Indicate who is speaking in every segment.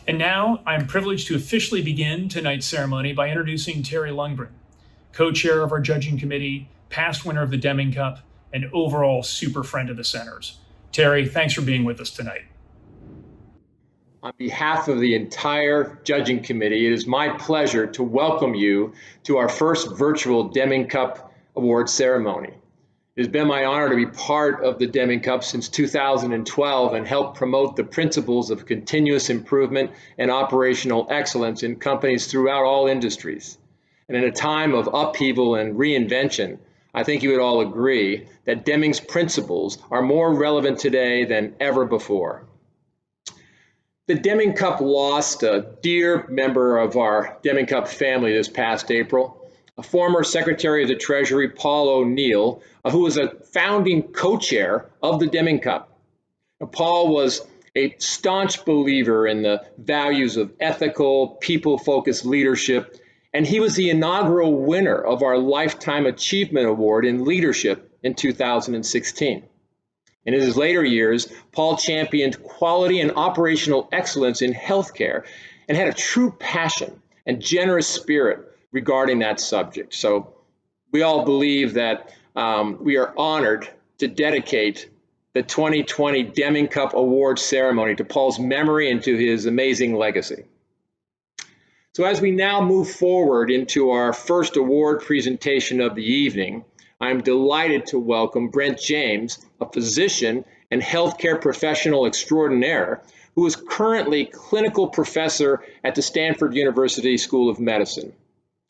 Speaker 1: And now I'm privileged to officially begin tonight's ceremony by introducing Terry Lundgren, co-chair of our judging committee, past winner of the Deming Cup, and overall super friend of the centers. Terry, thanks for being with us tonight.
Speaker 2: On behalf of the entire judging committee, it is my pleasure to welcome you to our first virtual Deming Cup award ceremony. It has been my honor to be part of the Deming Cup since 2012 and help promote the principles of continuous improvement and operational excellence in companies throughout all industries. And in a time of upheaval and reinvention, I think you would all agree that Deming's principles are more relevant today than ever before. The Deming Cup lost a dear member of our Deming Cup family this past April, a former Secretary of the Treasury, Paul O'Neill, who was a founding co-chair of the Deming Cup. Paul was a staunch believer in the values of ethical, people-focused leadership, and he was the inaugural winner of our Lifetime Achievement Award in Leadership in 2016. In his later years, Paul championed quality and operational excellence in healthcare and had a true passion and generous spirit regarding that subject. So we all believe that we are honored to dedicate the 2020 Deming Cup Award ceremony to Paul's memory and to his amazing legacy. So as we now move forward into our first award presentation of the evening, I'm delighted to welcome Brent James, a physician and healthcare professional extraordinaire, who is currently clinical professor at the Stanford University School of Medicine.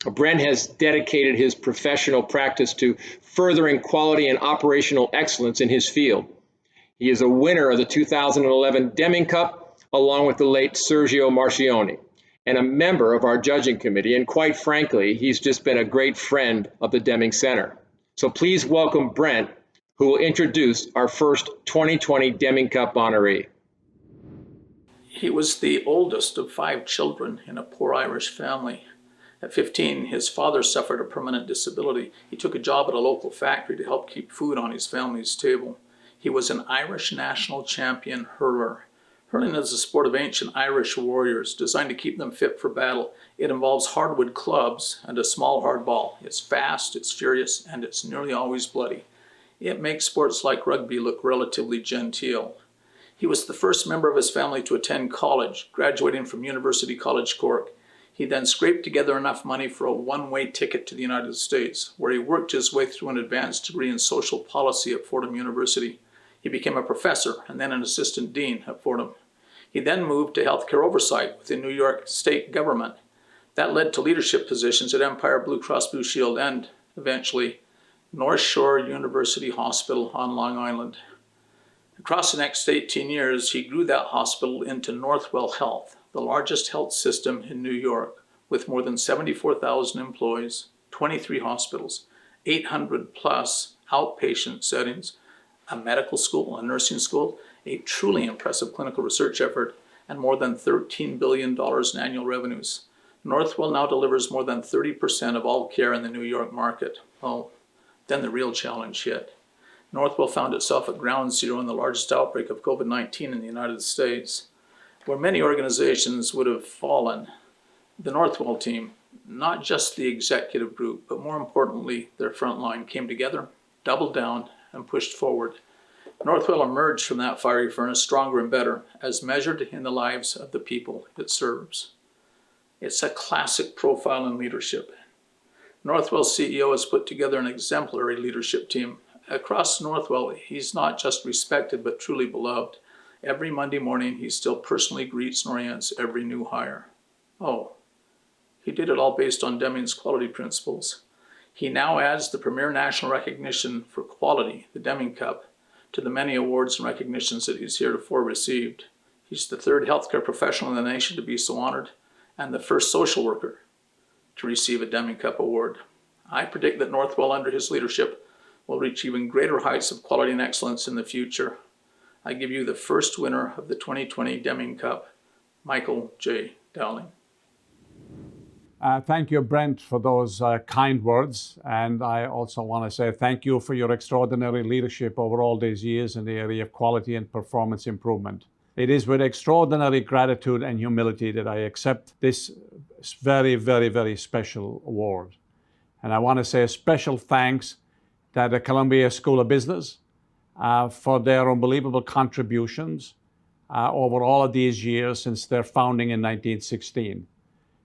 Speaker 2: Brent has dedicated his professional practice to furthering quality and operational excellence in his field. He is a winner of the 2011 Deming Cup, along with the late Sergio Marcioni, and a member of our judging committee, and quite frankly, he's just been a great friend of the Deming Center. So please welcome Brent, who will introduce our first 2020 Deming Cup honoree.
Speaker 3: He was the oldest of 5 children in a poor Irish family. At 15, his father suffered a permanent disability. He took a job at a local factory to help keep food on his family's table. He was an Irish national champion hurler. Hurling is a sport of ancient Irish warriors designed to keep them fit for battle. It involves hardwood clubs and a small hard ball. It's fast, it's furious, and it's nearly always bloody. It makes sports like rugby look relatively genteel. He was the first member of his family to attend college, graduating from University College Cork. He then scraped together enough money for a one-way ticket to the United States, where he worked his way through an advanced degree in social policy at Fordham University. He became a professor and then an assistant dean at Fordham. He then moved to healthcare oversight within New York state government. That led to leadership positions at Empire Blue Cross Blue Shield and, eventually, North Shore University Hospital on Long Island. Across the next 18 years, he grew that hospital into Northwell Health, the largest health system in New York, with more than 74,000 employees, 23 hospitals, 800 plus outpatient settings, a medical school, a nursing school, a truly impressive clinical research effort, and more than $13 billion in annual revenues. Northwell now delivers more than 30% of all care in the New York market. Oh, then the real challenge hit. Northwell found itself at ground zero in the largest outbreak of COVID-19 in the United States, where many organizations would have fallen. The Northwell team, not just the executive group, but more importantly, their front line, came together, doubled down, and pushed forward. Northwell emerged from that fiery furnace stronger and better, as measured in the lives of the people it serves. It's a classic profile in leadership. Northwell's CEO has put together an exemplary leadership team. Across Northwell, he's not just respected, but truly beloved. Every Monday morning, he still personally greets and orients every new hire. Oh, he did it all based on Deming's quality principles. He now adds the premier national recognition for quality, the Deming Cup, to the many awards and recognitions that he's heretofore received. He's the 3rd healthcare professional in the nation to be so honored, and the first social worker to receive a Deming Cup award. I predict that Northwell, under his leadership, will reach even greater heights of quality and excellence in the future. I give you the first winner of the 2020 Deming Cup, Michael J. Dowling.
Speaker 4: Thank you, Brent, for those kind words. And I also want to say thank you for your extraordinary leadership over all these years in the area of quality and performance improvement. It is with extraordinary gratitude and humility that I accept this very, very, very special award. And I want to say a special thanks to the Columbia School of Business for their unbelievable contributions over all of these years since their founding in 1916.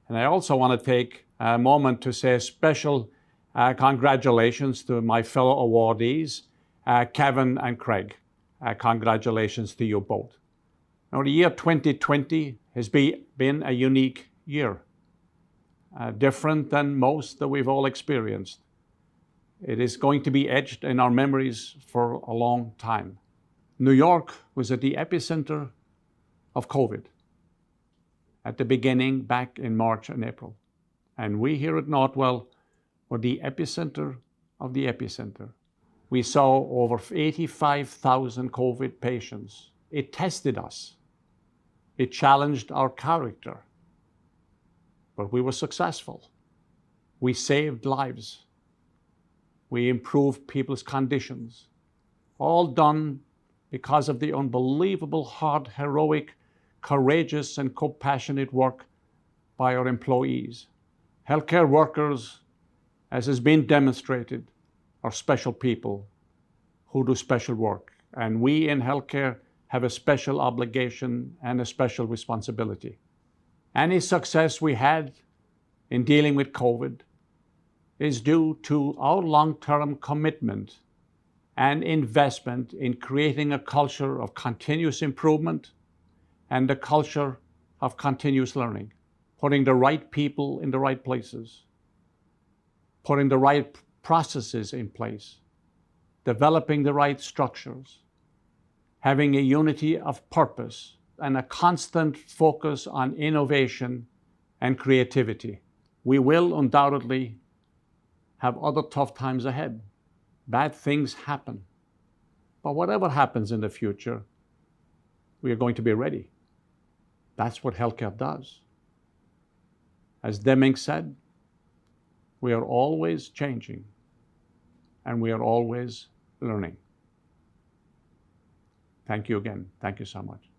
Speaker 4: And I also want to take a moment to say a special congratulations to my fellow awardees, Kevin and Craig. Congratulations to you both. Now, the year 2020 has been a unique year, different than most that we've all experienced. It is going to be etched in our memories for a long time. New York was at the epicenter of COVID at the beginning, back in March and April. And we here at Northwell were the epicenter of the epicenter. We saw over 85,000 COVID patients. It tested us. It challenged our character. But we were successful. We saved lives. We improved people's conditions. All done because of the unbelievable, hard, heroic, courageous, and compassionate work by our employees. Healthcare workers, as has been demonstrated, are special people who do special work. And we in healthcare have a special obligation and a special responsibility. Any success we had in dealing with COVID is due to our long-term commitment and investment in creating a culture of continuous improvement and a culture of continuous learning, putting the right people in the right places, putting the right processes in place, developing the right structures, having a unity of purpose and a constant focus on innovation and creativity. We will undoubtedly have other tough times ahead. Bad things happen. But whatever happens in the future, we are going to be ready. That's what healthcare does. As Deming said, we are always changing and we are always learning. Thank you again. Thank you so much.